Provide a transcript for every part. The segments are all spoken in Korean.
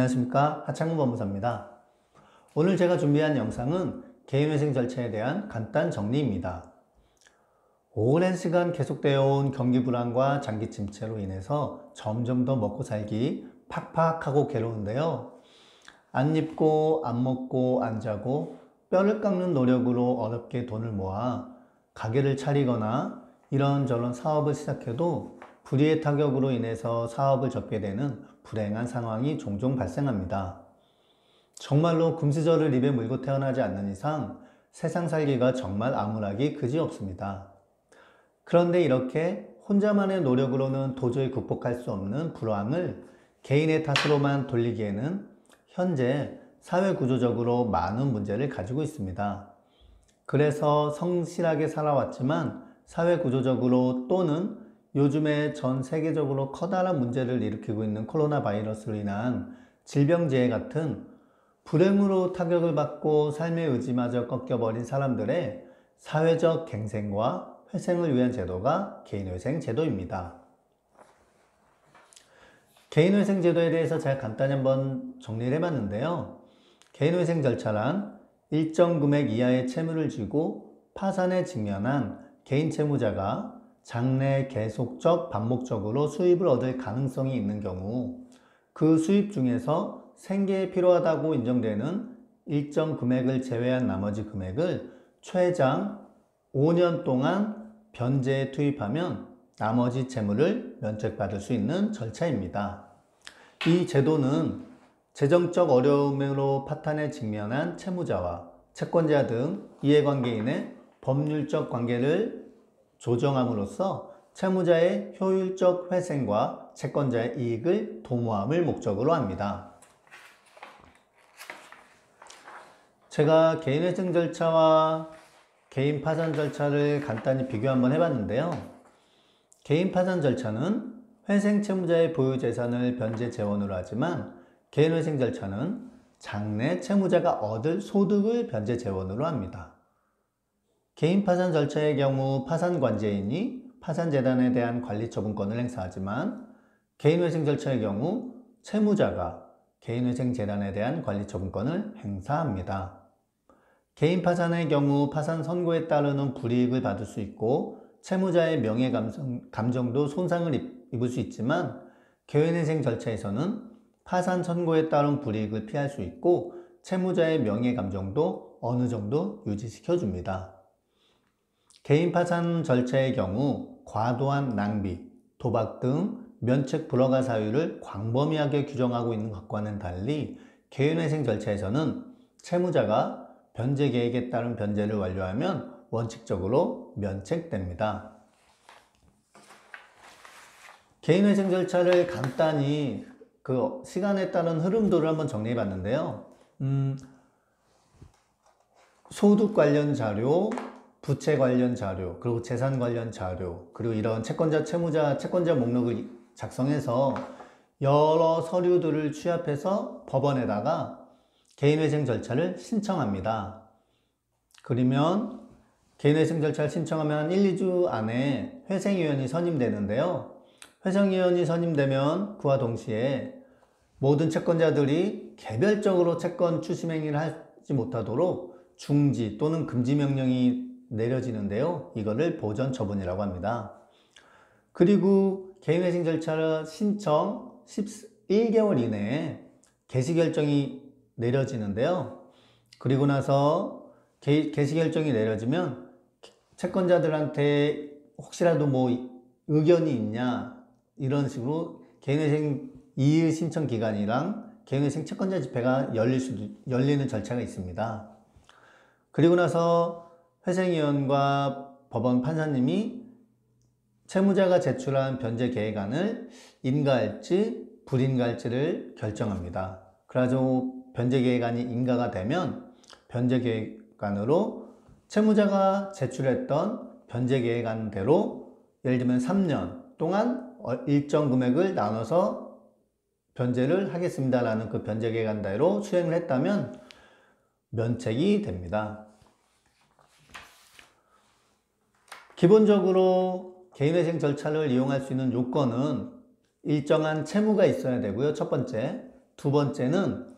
안녕하십니까, 하창근 법무사입니다. 오늘 제가 준비한 영상은 개인회생 절차에 대한 간단 정리입니다. 오랜 시간 계속되어 온 경기 불안과 장기 침체로 인해서 점점 더 먹고 살기 팍팍하고 괴로운데요. 안 입고 안 먹고 안 자고 뼈를 깎는 노력으로 어렵게 돈을 모아 가게를 차리거나 이런저런 사업을 시작해도 불의의 타격으로 인해서 사업을 접게 되는 불행한 상황이 종종 발생합니다. 정말로 금수저를 입에 물고 태어나지 않는 이상 세상 살기가 정말 암울하기 그지없습니다. 그런데 이렇게 혼자만의 노력으로는 도저히 극복할 수 없는 불황을 개인의 탓으로만 돌리기에는 현재 사회 구조적으로 많은 문제를 가지고 있습니다. 그래서 성실하게 살아왔지만 사회 구조적으로 또는 요즘에 전 세계적으로 커다란 문제를 일으키고 있는 코로나 바이러스로 인한 질병재해 같은 불행으로 타격을 받고 삶의 의지마저 꺾여버린 사람들의 사회적 갱생과 회생을 위한 제도가 개인회생 제도입니다. 개인회생 제도에 대해서 제가 간단히 한번 정리를 해봤는데요. 개인회생 절차란 일정 금액 이하의 채무를 쥐고 파산에 직면한 개인 채무자가 장래 계속적 반복적으로 수입을 얻을 가능성이 있는 경우 그 수입 중에서 생계에 필요하다고 인정되는 일정 금액을 제외한 나머지 금액을 최장 5년 동안 변제에 투입하면 나머지 채무를 면책받을 수 있는 절차입니다. 이 제도는 재정적 어려움으로 파탄에 직면한 채무자와 채권자 등 이해관계인의 법률적 관계를 조정함으로써 채무자의 효율적 회생과 채권자의 이익을 도모함을 목적으로 합니다. 제가 개인회생 절차와 개인 파산 절차를 간단히 비교 한번 해봤는데요. 개인 파산 절차는 회생 채무자의 보유 재산을 변제 재원으로 하지만 개인회생 절차는 장래 채무자가 얻을 소득을 변제 재원으로 합니다. 개인 파산 절차의 경우 파산관제인이 파산재단에 대한 관리처분권을 행사하지만 개인회생 절차의 경우 채무자가 개인회생재단에 대한 관리처분권을 행사합니다. 개인 파산의 경우 파산 선고에 따르는 불이익을 받을 수 있고 채무자의 명예 감정도 손상을 입을 수 있지만 개인회생 절차에서는 파산 선고에 따른 불이익을 피할 수 있고 채무자의 명예 감정도 어느 정도 유지시켜 줍니다. 개인 파산 절차의 경우 과도한 낭비, 도박 등 면책 불허가 사유를 광범위하게 규정하고 있는 것과는 달리 개인회생 절차에서는 채무자가 변제 계획에 따른 변제를 완료하면 원칙적으로 면책됩니다. 개인회생 절차를 간단히 그 시간에 따른 흐름도를 한번 정리해 봤는데요. 소득 관련 자료, 부채 관련 자료, 그리고 재산 관련 자료, 그리고 이런 채권자, 채무자, 채권자 목록을 작성해서 여러 서류들을 취합해서 법원에다가 개인회생 절차를 신청합니다. 그러면 개인회생 절차를 신청하면 1, 2주 안에 회생위원이 선임되는데요. 회생위원이 선임되면 그와 동시에 모든 채권자들이 개별적으로 채권 추심 행위를 하지 못하도록 중지 또는 금지 명령이 내려지는데요. 이거를 보전 처분이라고 합니다. 그리고 개인회생 절차를 신청 11개월 이내에 개시 결정이 내려지는데요. 그리고 나서 개시 결정이 내려지면 채권자들한테 혹시라도 뭐 의견이 있냐 이런 식으로 개인회생 이의 신청 기간이랑 개인회생 채권자 집회가 열리는 절차가 있습니다. 그리고 나서 회생위원과 법원 판사님이 채무자가 제출한 변제 계획안을 인가할지 불인가할지를 결정합니다. 그래가지고 변제 계획안이 인가가 되면 변제 계획안으로 채무자가 제출했던 변제 계획안대로 예를 들면 3년 동안 일정 금액을 나눠서 변제를 하겠습니다라는 그 변제 계획안대로 수행을 했다면 면책이 됩니다. 기본적으로 개인회생 절차를 이용할 수 있는 요건은 일정한 채무가 있어야 되고요. 첫 번째, 두 번째는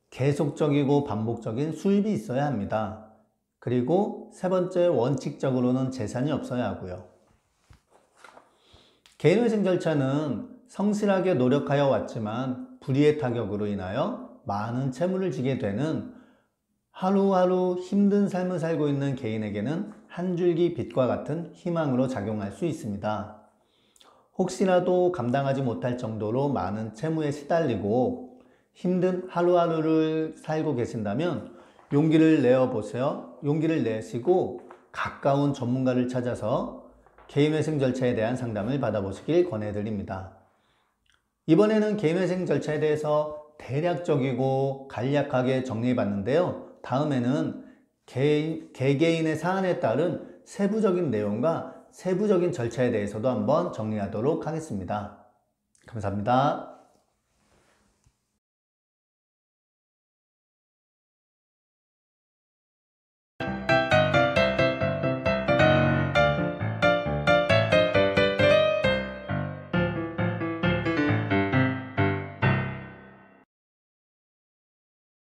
계속적이고 반복적인 수입이 있어야 합니다. 그리고 세 번째, 원칙적으로는 재산이 없어야 하고요. 개인회생 절차는 성실하게 노력하여 왔지만 불의의 타격으로 인하여 많은 채무를 지게 되는 하루하루 힘든 삶을 살고 있는 개인에게는 한 줄기 빛과 같은 희망으로 작용할 수 있습니다. 혹시라도 감당하지 못할 정도로 많은 채무에 시달리고 힘든 하루하루를 살고 계신다면 용기를 내어보세요. 용기를 내시고 가까운 전문가를 찾아서 개인회생 절차에 대한 상담을 받아보시길 권해드립니다. 이번에는 개인회생 절차에 대해서 대략적이고 간략하게 정리해봤는데요. 다음에는 개개인의 사안에 따른 세부적인 내용과 세부적인 절차에 대해서도 한번 정리하도록 하겠습니다. 감사합니다.